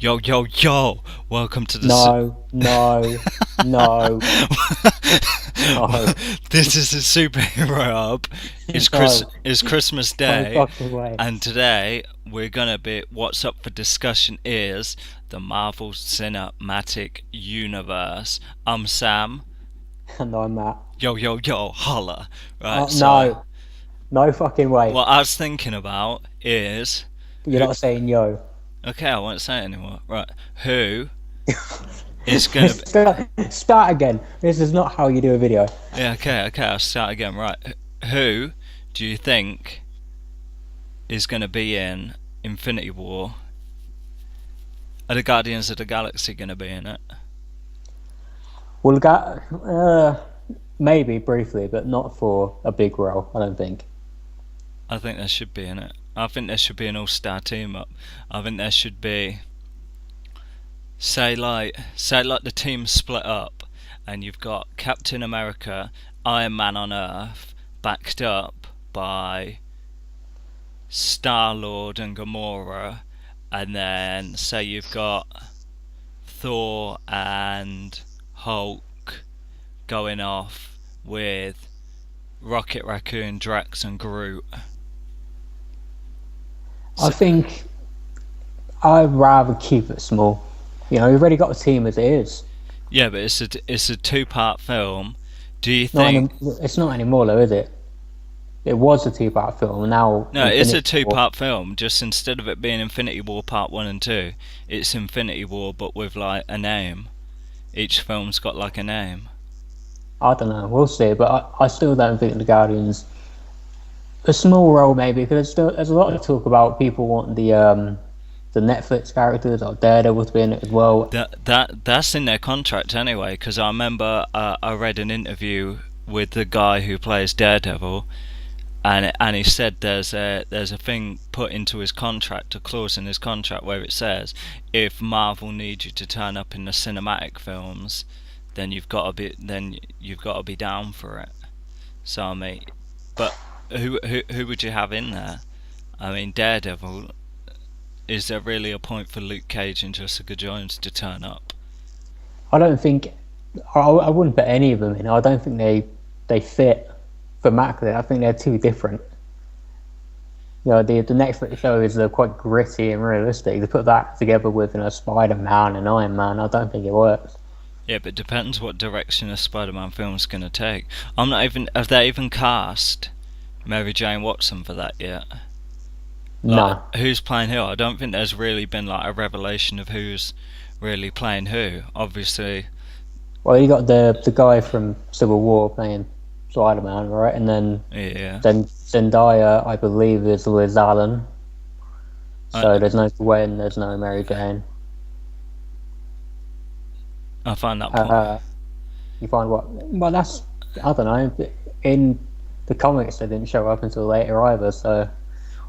Yo, yo, yo! Welcome to the. No, no, no, no, This is the superhero hub. no, It's Christmas no Day, fucking way. and today we're gonna be. What's up for discussion is the Marvel Cinematic Universe. I'm Sam. No, Matt. Yo, yo, yo! Holla! Right. So, No, no fucking way. what I was thinking about is You're who. not saying yo. Okay, I won't say it anymore. Right. Who is gonna be. Start again. This is not how you do a video. Yeah, okay, I'll start again. Right. Who do you think is going to be in Infinity War? Are the Guardians of the Galaxy going to be in it? We'll get maybe briefly, but not for a big role. I don't think. I think they should be in it. I think there should be an all-star team up. I think there should be, say like the team split up, and you've got Captain America, Iron Man on Earth, backed up by Star Lord and Gamora, and then say you've got Thor and Hulk going off with Rocket Raccoon, Drax, and Groot. I So, think I'd rather keep it small. We've already got a team as it is. yeah, but it's a two-part film. Do you Not think? it's not anymore, though, is it? It was a two-part film, and now No, it's a Infinity War. two-part film. Just instead of it being Infinity War Part One and Two, it's Infinity War, but with like a name. Each film's got like a name. I don't know. We'll see, but I still don't think the Guardians. A small role, maybe, because there's a lot of talk about people wanting the Netflix characters or Daredevil to be in it as well. That's in their contract anyway. Because I remember I read an interview with the guy who plays Daredevil, and he said there's a thing put into his contract, a clause in his contract where it says if Marvel needs you to turn up in the cinematic films, then you've got to be down for it. So I mean, but who would you have in there? I mean, Daredevil. Is there really a point for Luke Cage and Jessica Jones to turn up? I don't think I wouldn't put any of them in. I don't think they fit thematically. I think they're too different. The Netflix show is quite gritty and realistic. To put that together with Spider-Man and Iron Man, I don't think it works. Yeah, but it depends what direction a Spider-Man film's gonna take. I'm not even. Have they even cast Mary Jane Watson for that yet? Like, No. who's playing who? I don't think there's really been like a revelation of who's really playing who. Obviously, Well, you got the guy from Civil War playing Spider-Man, right? And yeah. then Zendaya, I believe, is Liz Allen. So I there's no Gwen, there's no Mary Jane. I find that point. Uh, you find what? Well, that's I don't know. In the comics, they didn't show up until later either. So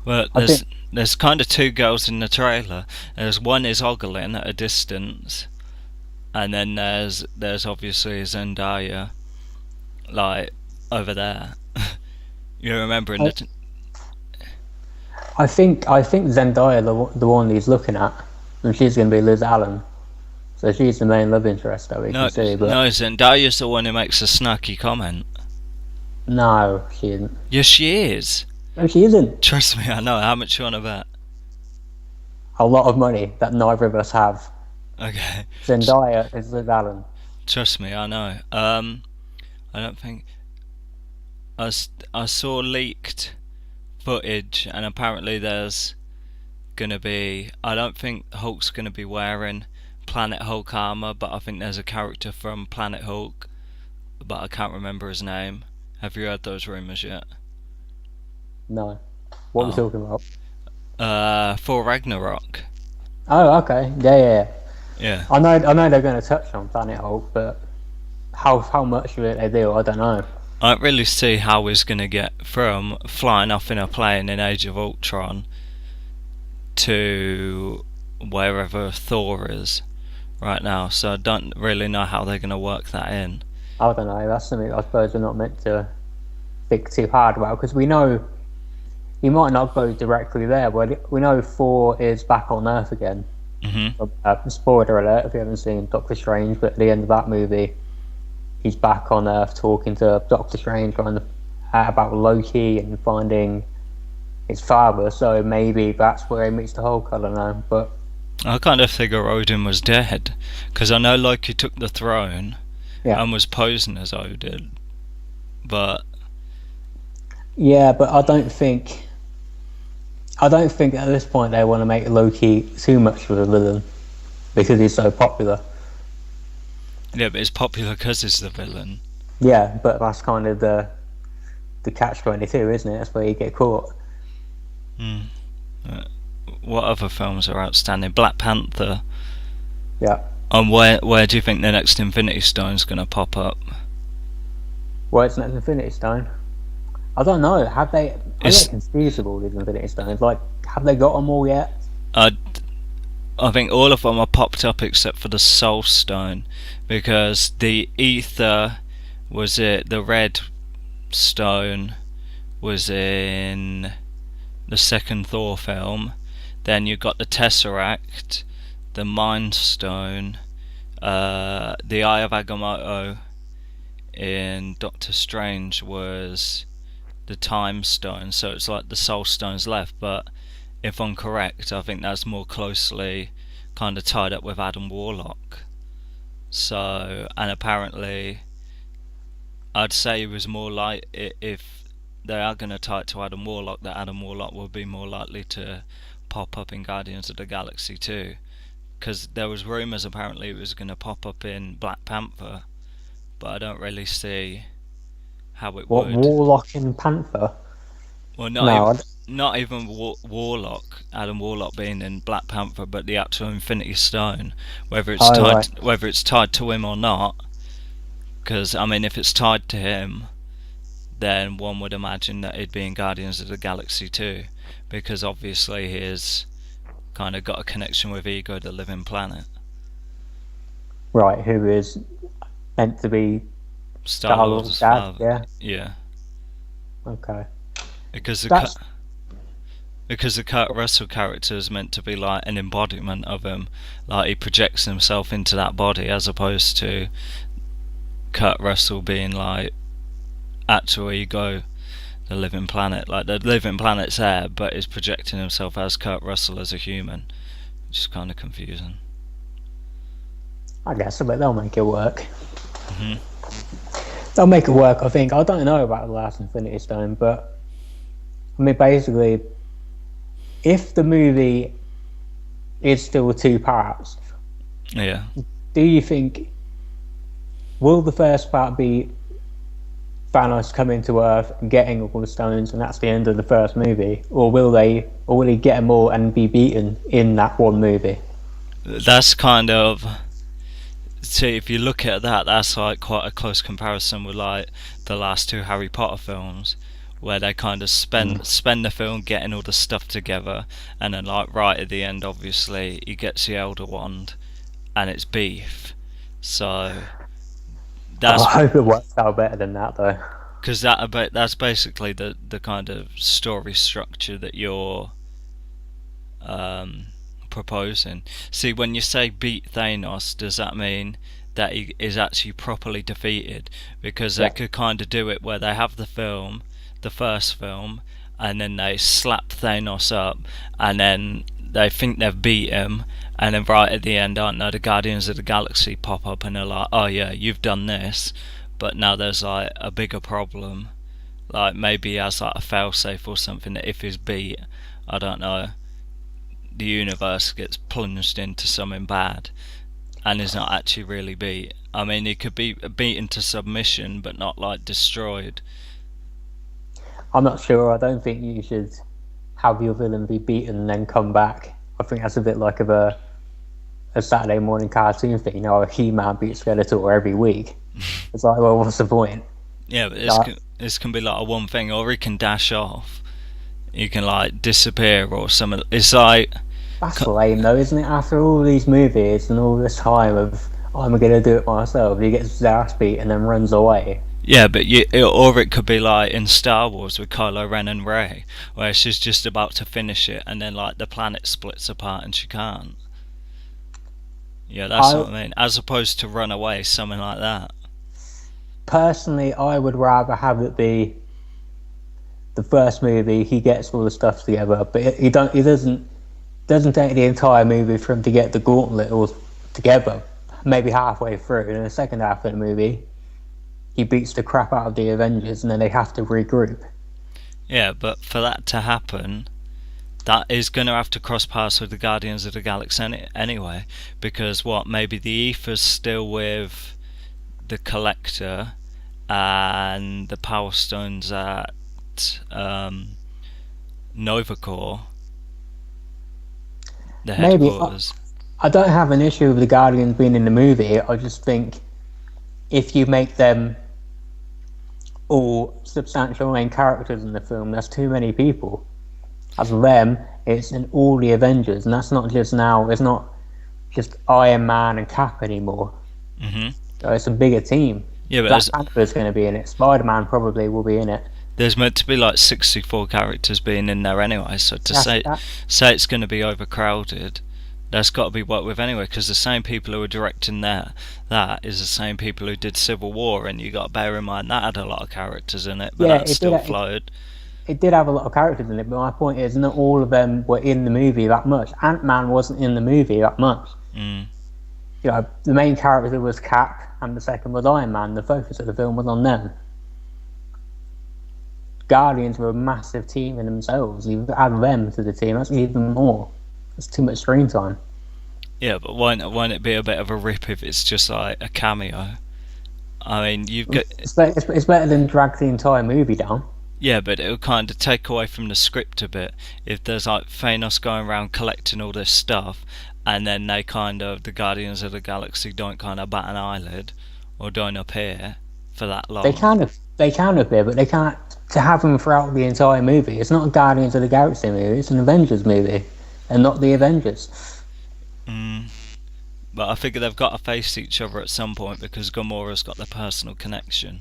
Well, I there's think there's kind of two girls in the trailer. There's one is ogling at a distance, and then there's obviously Zendaya, like over there. You remember in I, the I think Zendaya the one he's looking at, and she's going to be Liz Allen. So she's the main love interest that we no can see. But no Zendaya's the one who makes a snarky comment. no, she isn't. Yes, she is. No, she isn't. Trust me, I know. How much you want to bet? A lot of money that neither of us have. Okay, Zendaya is Liz Allen. trust me, I know. I don't think I saw leaked footage, and apparently there's gonna be. I don't think Hulk's gonna be wearing Planet Hulk armor, but I think there's a character from Planet Hulk, but I can't remember his name. Have you heard those rumors yet? No. What are we Oh, talking about? for Ragnarok. Oh, okay. Yeah. Yeah, I know they're going to touch on Planet Hulk, but how much of it they do, I don't know. I don't really see how he's gonna get from flying off in a plane in Age of Ultron to wherever Thor is right now. So I don't really know how they're gonna work that in. I don't know. That's something I suppose we're not meant to think too hard about because we know he might not go directly there, but we know Thor is back on Earth again. Hmm. Spoiler alert if you haven't seen Doctor Strange, but at the end of that movie, he's back on Earth talking to Doctor Strange, trying to out about Loki and finding his father. So maybe that's where he meets the Hulk. I don't know, but I kind of figure Odin was dead, because I know Loki took the throne yeah, and was posing as Odin, but yeah, but I don't think at this point they want to make Loki too much of a villain because he's so popular. yeah, but it's popular because he's the villain. Yeah, but that's kind of the catch-22, isn't it? That's where you get caught. Mm. What other films are outstanding? Black Panther. Yeah. And where do you think the next Infinity Stone's going to pop up? Well, it's not Infinity Stone. I don't know. Have they? I It's get confused with all these Infinity Stones. Like, have they got them all yet? I I think all of them are popped up except for the Soul Stone, because the Ether was it the red stone was in the second Thor film. Then you got the Tesseract, the Mind Stone, the Eye of Agamotto in Doctor Strange was the Time Stone. So it's like the Soul Stones left, but if I'm correct, I think that's more closely kind of tied up with Adam Warlock. So, and apparently, I'd say it was more like if they are going to tie it to Adam Warlock, that Adam Warlock will be more likely to pop up in Guardians of the Galaxy too. Because there was rumours apparently it was going to pop up in Black Panther, but I don't really see how it What, would. Warlock and Panther? Well, No, not even Warlock, Adam Warlock being in Black Panther, but the actual Infinity Stone, oh right. whether it's tied to him or not. Because I mean, if it's tied to him, then one would imagine that it'd be in Guardians of the Galaxy too, because obviously he's kind of got a connection with Ego, the Living Planet. Right, who is meant to be Star Star-Lord's Lord's dad, father. yeah? Yeah, Okay. because That's the Kurt Russell character is meant to be like an embodiment of him, like he projects himself into that body, as opposed to Kurt Russell being like actual Ego, the Living Planet. Like the Living Planet's there, but is projecting himself as Kurt Russell as a human, which is kind of confusing. I guess, but they'll make it work. Hmm. They'll make it work, I think. I don't know about the last Infinity Stone, but I mean, basically, if the movie is still two parts, Yeah. do you think will the first part be Thanos coming to Earth and getting all the stones, and that's the end of the first movie, or will he get them all and be beaten in that one movie? That's kind of, see, if you look at that, that's like quite a close comparison with like the last two Harry Potter films, where they kind of spend the film getting all the stuff together, and then like right at the end, obviously he gets the Elder Wand, and it's beef. So that's I hope it works out better than that, though. because that's basically the kind of story structure that you're um, proposing. See, when you say beat Thanos, does that mean that he is actually properly defeated? Because they Yeah. could kind of do it where they have the first film, and then they slap Thanos up, and then they think they've beat him, and then right at the end, aren't know, the Guardians of the Galaxy pop up, and they're like, "Oh yeah, you've done this," but now there's like a bigger problem. Like maybe he has like a failsafe or something that if he's beat, I don't know, the universe gets plunged into something bad and is not actually really beat. I mean, he could be beaten to submission, but not like destroyed. I'm not sure. I don't think you should have your villain be beaten and then come back. I think that's a bit like a Saturday morning cartoon thing. You know, a He-Man beats Skeletor every week. It's like, well, what's the point? Yeah, but Like, this can be like a one thing, or he can dash off. He can like disappear or something. It's like, that's lame, though, isn't it? After all these movies and all this time of I'm gonna do it myself, he gets his ass beat and then runs away. yeah, but or it could be like in Star Wars with Kylo Ren and Rey, where she's just about to finish it, and then like the planet splits apart and she can't. Yeah, that's what I I mean. As opposed to Runaway, something like that. personally, I would rather have it be the first movie. He gets all the stuff together, but he doesn't take the entire movie for him to get the gauntlet all together. Maybe halfway through, and in the second half of the movie, he beats the crap out of the Avengers, and then they have to regroup. Yeah, but for that to happen, that is going to have to cross paths with the Guardians of the Galaxy anyway. Because what? Maybe the Ether's still with the Collector, and the Power Stones at Nova Corps, the Maybe headquarters. I don't have an issue with the Guardians being in the movie. I just think if you make them all substantial main characters in the film, there's too many people. As for them, it's in all the Avengers, and that's not just now. It's not just Iron Man and Cap anymore. Hmm. It's a bigger team. Yeah, but Black Panther's going to be in it. Spider-Man probably will be in it. there's meant to be like 64 characters being in there anyway. So to That- say it's going to be overcrowded, that's got to be worked with anyway. Because the same people who are directing that is the same people who did Civil War, and you got to bear in mind that had a lot of characters in it, but Yeah, that it still did. flowed. It did have a lot of characters in it, but my point is, not all of them were in the movie that much. Ant-Man wasn't in the movie that much. Mm. The main character was Cap, and the second was Iron Man. The focus of the film was on them. Guardians were a massive team in themselves. You add them to the team, that's even more. That's too much screen time. Yeah, but won't it be a bit of a rip if it's just like a cameo? I mean, you've got It's better than drag the entire movie down. yeah, but it'll kind of take away from the script a bit if there's like Thanos going around collecting all this stuff, and then the Guardians of the Galaxy don't kind of bat an eyelid or don't appear for that long. They can appear, but they can't to have them throughout the entire movie. It's not a Guardians of the Galaxy movie. It's an Avengers movie, and not the Avengers. But I figure they've got to face each other at some point because Gamora's got the personal connection.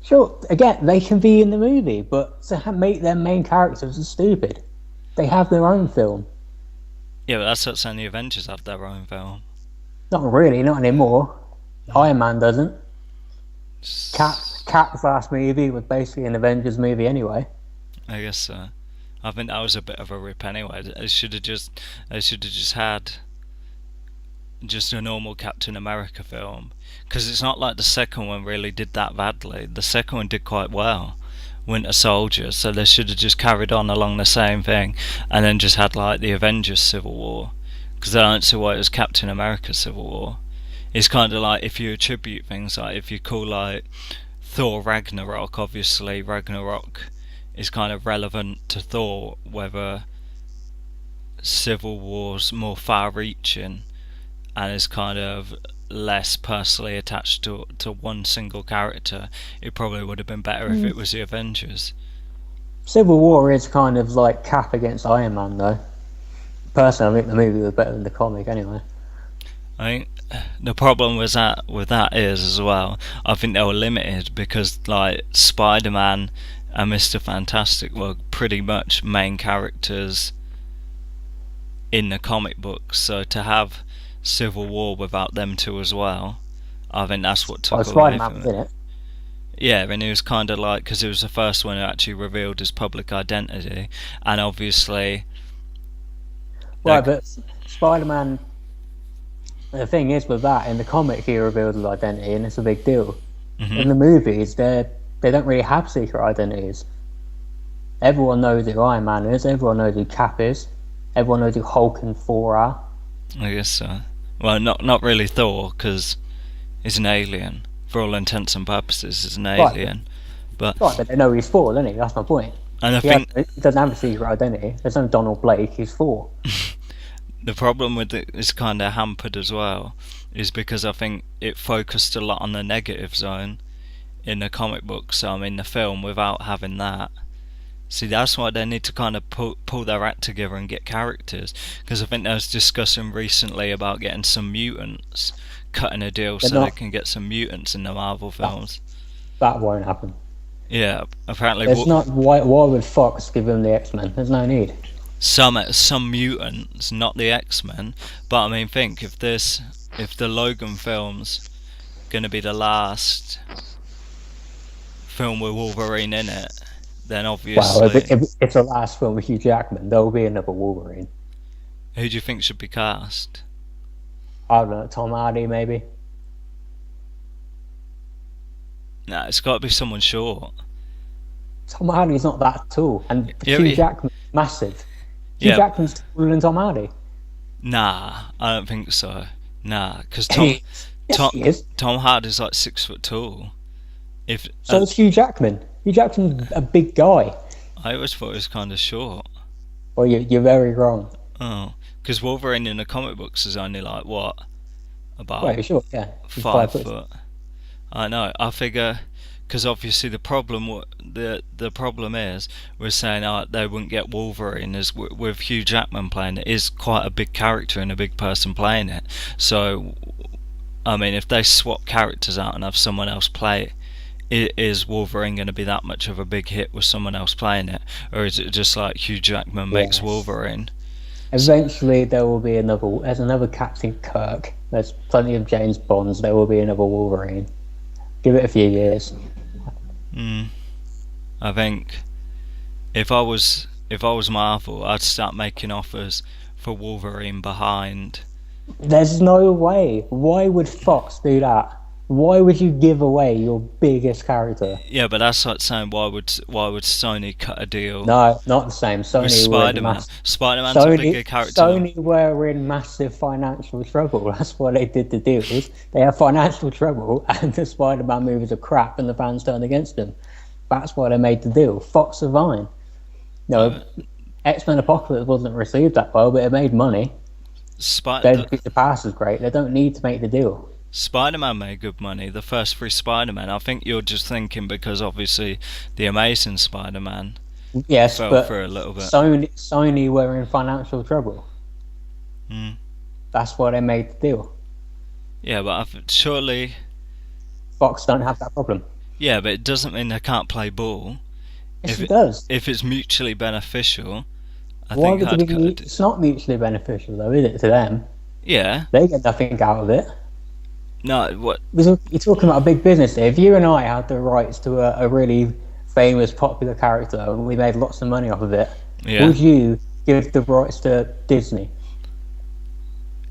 Sure, again, they can be in the movie, but to make them main characters is stupid. They have their own film. Yeah, but that's what's saying the Avengers have their own film. Not really, not anymore. Iron Man doesn't. Cap's last movie was basically an Avengers movie anyway. I guess so. I think that was a bit of a rip anyway. They should have just had just a normal Captain America film, because it's not like the second one really did that badly. The second one did quite well, Winter Soldier, so they should have just carried on along the same thing and then just had like the Avengers Civil War, because I don't see why it was Captain America Civil War. It's kind of like if you attribute things, like if you call like Thor Ragnarok, obviously Ragnarok is kind of relevant to Thor, whether Civil War's more far-reaching and is kind of less personally attached to one single character. It probably would have been better if it was the Avengers. Civil War is kind of like Cap against Iron Man, though. Personally, I think the movie was better than the comic anyway. I think the problem with that is as well, I think they were limited because like Spider-Man and Mr. Fantastic were pretty much main characters in the comic books, so to have Civil War without them two as well, I think that's what took away Spider-Man from was it. in it. Yeah, and he was kind of like, because it was the first one who actually revealed his public identity, and obviously Right, but Spider-Man, the thing is with that, in the comic he reveals his identity and it's a big deal. In the movies, they don't really have secret identities. Everyone knows who Iron Man is, everyone knows who Cap is, everyone knows who Hulk and Thor are. I guess so. Well, not really Thor, because he's an alien. For all intents and purposes, he's an alien. Right, but they know he's Thor, don't he? That's my point. And I He think doesn't have a secret identity. There's no Donald Blake, he's Thor. the problem with it is kind of hampered as well, is because I think it focused a lot on the negative zone in the comic book. So I mean, the film without having that. See, that's why they need to kind of pull their act together and get characters. Because I think there was discussion recently about getting some mutants, cutting a deal they can get some mutants in the Marvel films. That won't happen. Yeah, apparently. There's not. Why would Fox give him the X-Men? There's no need. some mutants, not the X-Men. But I mean, think if the Logan film's gonna be the last film with Wolverine in it, then Well, obviously, if it's the last film with Hugh Jackman, there will be another Wolverine. who do you think should be cast? I don't know, Tom Hardy maybe. Nah, it's got to be someone short. Tom Hardy's not that tall, and Yeah, Hugh yeah. Jackman's massive. Hugh Yeah, Jackman's taller than Tom Hardy. nah, I don't think so. Nah, because Tom Yes, Tom he is. Tom Hardy's like 6 foot tall. If So is Hugh Jackman. Hugh Jackman's a big guy. I always thought he was kind of short. Well, you're very wrong. Oh, because Wolverine in the comic books is only like what, about Wait, sure, yeah. He's 5 foot. 5 foot. I know. I figure because obviously the problem is we're saying they wouldn't get Wolverine as with Hugh Jackman playing it is quite a big character and a big person playing it. So I mean, if they swap characters out and have someone else play it, is Wolverine going to be that much of a big hit with someone else playing it, or is it just like Hugh Jackman makes Yes. Wolverine? Eventually, there will be another. There's another Captain Kirk. There's plenty of James Bonds. There will be another Wolverine. Give it a few years. I think if I was Marvel, I'd start making offers for Wolverine behind. There's no way. Why would Fox do that? Why would you give away your biggest character? Yeah, but that's like saying why would Sony cut a deal No, not the same. with Sony were in Spider-Man? mass- Spider-Man's a bigger character. Sony were in massive financial trouble. That's why they did the deals. They have financial trouble, and the Spider-Man movies are crap, and the fans turned against them. That's why they made the deal. Fox are fine. No, X-Men Apocalypse wasn't received that well, but it made money. The pass is great. They don't need to make the deal. Spider-Man made good money. The first 3 Spider-Man. I think you're just thinking because obviously the Amazing Spider-Man Yes, fell but for a little bit. Sony were in financial trouble. Mm. That's why they made the deal. Yeah, but surely. Fox don't have that problem. Yeah, but it doesn't mean they can't play ball. Yes, it does. If it's mutually beneficial, I Why think would I'd it be? cut. It's not mutually beneficial, though, is it, to them? Yeah. They get nothing out of it. No. What? You're talking about a big business here. If you and I had the rights to a really famous, popular character and we made lots of money off of it, Yeah. would you give the rights to Disney?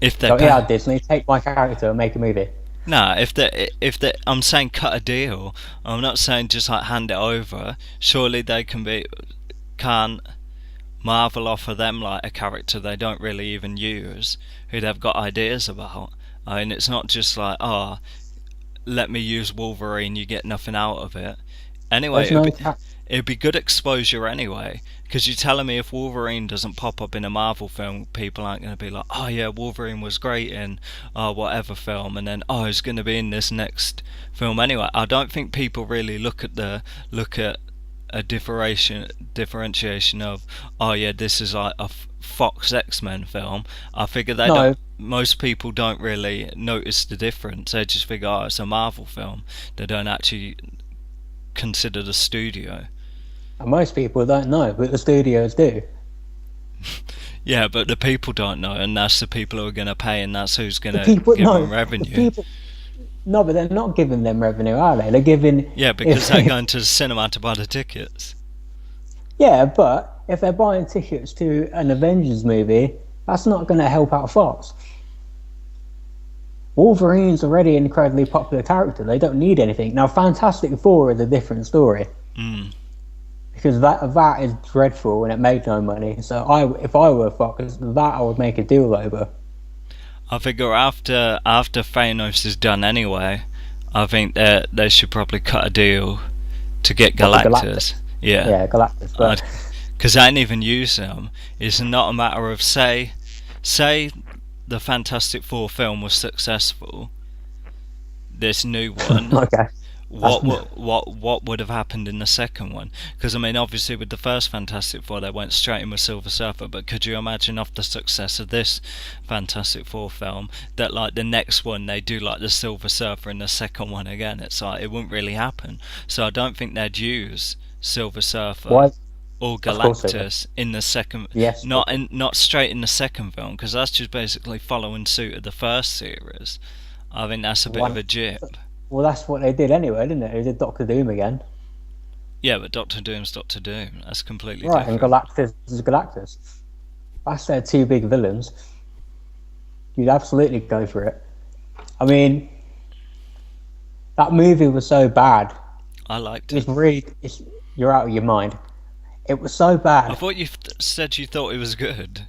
If they. So, yeah, Disney, take my character and make a movie. No, if they, I'm saying cut a deal. I'm not saying just like hand it over. Surely they can't Marvel offer them like a character they don't really even use, who they've got ideas about. I mean, it's not just like, oh, let me use Wolverine, you get nothing out of it. Anyway, it'd be good exposure anyway, because you're telling me if Wolverine doesn't pop up in a Marvel film, people aren't going to be like, oh yeah, Wolverine was great in whatever film, and then he's going to be in this next film anyway. I don't think people really look at a differentiation of, oh yeah, this is like a Fox X-Men film. I figure most people don't really notice the difference. They just figure, oh, it's a Marvel film. They don't actually consider the studio. And most people don't know, but the studios do. Yeah, but the people don't know, and that's the people who are going to pay, and that's who's going to give them revenue. No, but they're not giving them revenue, are they? They're giving... Yeah, because they're going to the cinema to buy the tickets. Yeah, but if they're buying tickets to an Avengers movie, that's not going to help out Fox. Wolverine's already an incredibly popular character. They don't need anything. Now, Fantastic Four is a different story. Because that is dreadful and it made no money. So if I were Fox, that I would make a deal over. I figure after Thanos is done anyway, I think that they should probably cut a deal to get Galactus. Yeah, Galactus. But because I didn't even use them. It's not a matter of say the Fantastic Four film was successful. This new one. okay. What would have happened in the second one? Because I mean, obviously with the first Fantastic Four, they went straight in with Silver Surfer. But could you imagine off the success of this Fantastic Four film that like the next one they do like the Silver Surfer in the second one again? It's like it wouldn't really happen. So I don't think they'd use Silver Surfer. or Of course they were. Galactus in the second, Yes. not straight in the second film, because that's just basically following suit of the first series. I think that's a bit of One. a jip. Well, that's what they did anyway, didn't it? They did Doctor Doom again. Yeah, but Doctor Doom's Doctor Doom. That's completely Right, and different. Galactus is Galactus. That's their two big villains. You'd absolutely go for it. I mean, that movie was so bad. I liked It's it. really, you're out of your mind. It was so I bad. thought you said you thought it was good.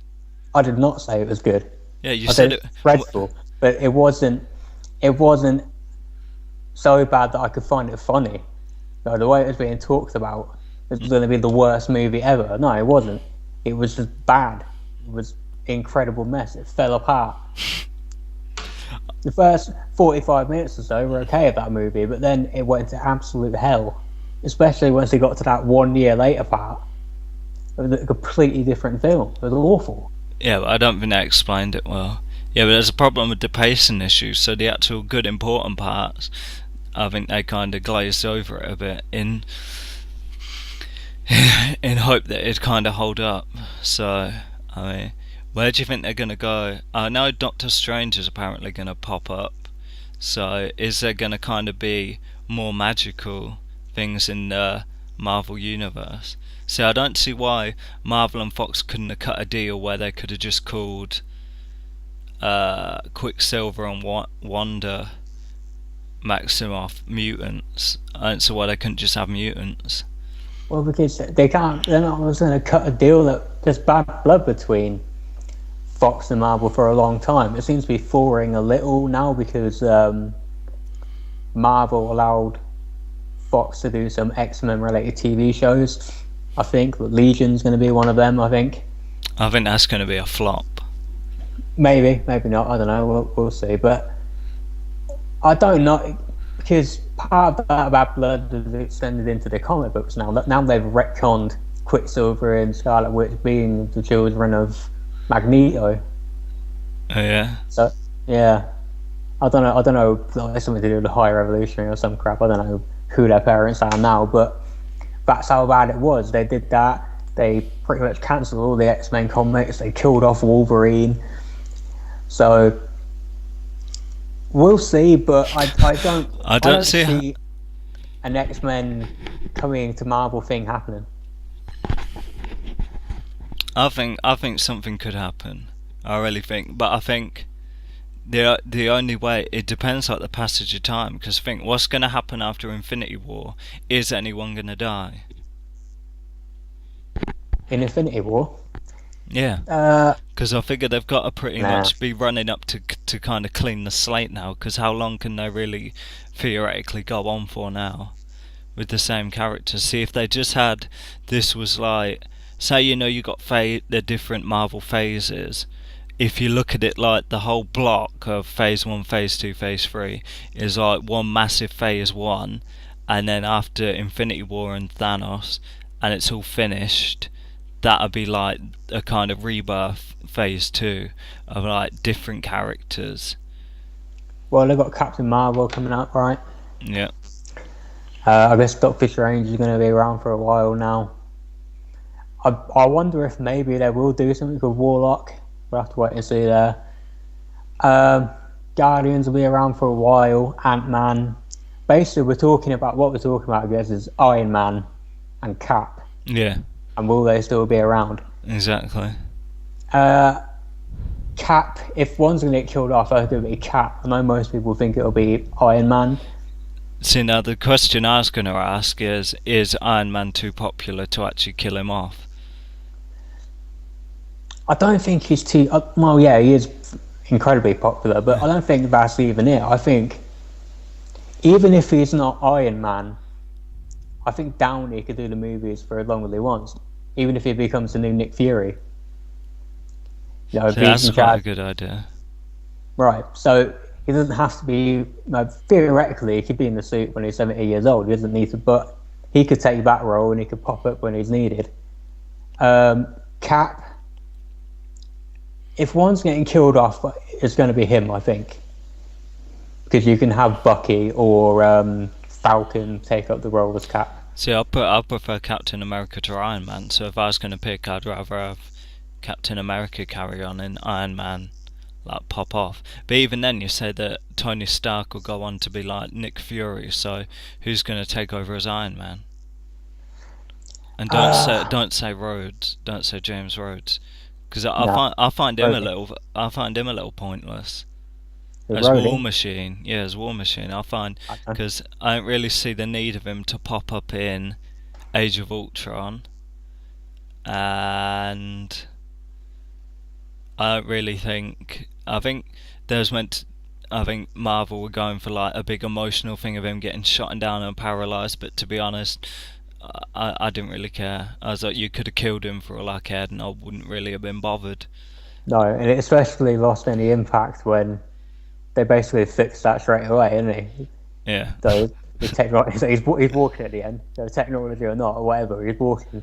I did not say it was good. Yeah, you I said said it. it's dreadful, but it wasn't. It wasn't so bad that I could find it funny. No, the way it was being talked about, it was going to be the worst movie ever. No, it wasn't. It was just bad. It was an incredible mess. It fell apart. The first 45 minutes or so were okay of that movie, but then it went to absolute hell. Especially once it got to that 1 year later part. It was a completely different film. It was awful. Yeah, but I don't think they explained it well. Yeah, but there's a problem with the pacing issue. So the actual good important parts, I think they kind of glazed over it a bit in hope that it'd kind of hold up. So I mean, where do you think they're gonna go? I know Doctor Strange is apparently gonna pop up. So is there gonna kind of be more magical things in the Marvel universe? So I don't see why Marvel and Fox couldn't have cut a deal where they could have just called Quicksilver and Wanda Maximoff mutants. I don't see why they couldn't just have mutants. Well, because they can't, they're not going to cut a deal that there's bad blood between Fox and Marvel for a long time. It seems to be thawing a little now because Marvel allowed Fox to do some X-Men related TV shows. I think Legion's going to be one of them. I think I think that's going to be a flop. maybe not. I don't know. We'll see. But I don't know because part of that bad blood is extended into the comic books now. Now they've retconned Quicksilver and Scarlet Witch being the children of Magneto. Oh yeah. So yeah, I don't know. Like, something to do with the High Revolutionary or some crap. I don't know who their parents are now, but that's how bad it was. They did that. They pretty much cancelled all the X-Men comics. They killed off Wolverine. So we'll see, but I don't see an X-Men coming to Marvel thing happening. I think something could happen. I really think, but I think the only way, it depends like the passage of time. Because I think what's going to happen after Infinity War, is anyone going to die? In Infinity War, Yeah. Because I figure they've got to pretty Nah. much be running up to kind of clean the slate now. Because how long can they really theoretically go on for now with the same characters? See, if they just had, this was like, say you got the different Marvel phases. If you look at it like the whole block of phase 1, phase 2, phase 3 is like one massive phase 1, and then after Infinity War and Thanos and it's all finished, that'd be like a kind of rebirth phase 2 of like different characters. well, they've got Captain Marvel coming up, right? Yeah. I guess Doctor Strange is going to be around for a while now. I wonder if maybe they will do something with Warlock. We'll have to wait and see there. Guardians will be around for a while. Ant-Man. Basically, what we're talking about, I guess, is Iron Man and Cap. Yeah, And will they still be around? exactly. Cap, if one's going to get killed off, I think it'll be Cap. I know most people think it'll be Iron Man. See, now the question I was going to ask is Iron Man too popular to actually kill him off? I don't think he's too... well, yeah, he is incredibly popular, but I don't think that's even it. I think even if he's not Iron Man, I think Downey could do the movies for as long as he wants, even if he becomes the new Nick Fury. You know, if So he's that's in quite a charge- good idea. Right, so he doesn't have to be... theoretically, he could be in the suit when he's 70 years old. He doesn't need to, but he could take that role and he could pop up when he's needed. Cap... if one's getting killed off, it's going to be him, I think. Because you can have Bucky or Falcon take up the role as Cap. See, I prefer Captain America to Iron Man. So if I was going to pick, I'd rather have Captain America carry on and Iron Man like pop off. But even then, you say that Tony Stark will go on to be like Nick Fury. So who's going to take over as Iron Man? And don't say Rhodes, don't say James Rhodes, because No, I find him Rhodey. I find him a little pointless With as War Rhodey. Machine. Yeah, as War Machine, I find I don't. because I don't really see the need of him to pop up in Age of Ultron, and I don't really think. I think there's meant. I think Marvel were going for like a big emotional thing of him getting shot down and paralyzed, but to be honest, I didn't really care. I was like, you could have killed him for all I cared, and I wouldn't really have been bothered. No, and it especially lost any impact when they basically fixed that straight away, didn't he? Yeah, So the technology, so he's walking at the end. So technology or not, or whatever, he's walking.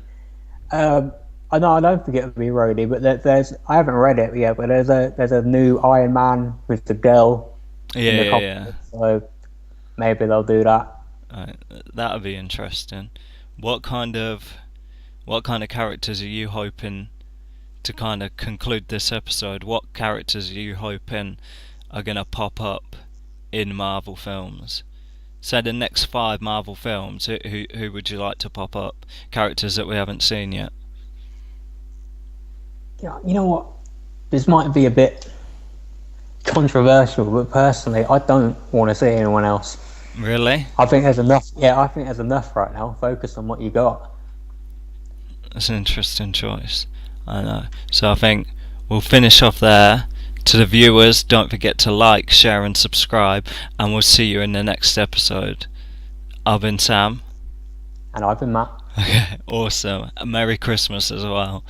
Um, I know I don't think it would be Rhodey, but there's I haven't read it yet, but there's a new Iron Man with the girl in yeah, the yeah, yeah. comics, so maybe they'll do that. Right, that would be interesting. What kind of characters are you hoping to kind of conclude this episode? What characters are you hoping are gonna pop up in Marvel films? Say the next 5 Marvel films. Who would you like to pop up? Characters that we haven't seen yet. Yeah, you know what? This might be a bit controversial, but personally, I don't want to see anyone else. Really? I think there's enough. Yeah, I think there's enough right now. Focus on what you got. That's an interesting choice. I know. So I think we'll finish off there. To the viewers, don't forget to like, share, and subscribe, and we'll see you in the next episode. I've been Sam. And I've been Matt. Okay, awesome. Merry Christmas as well.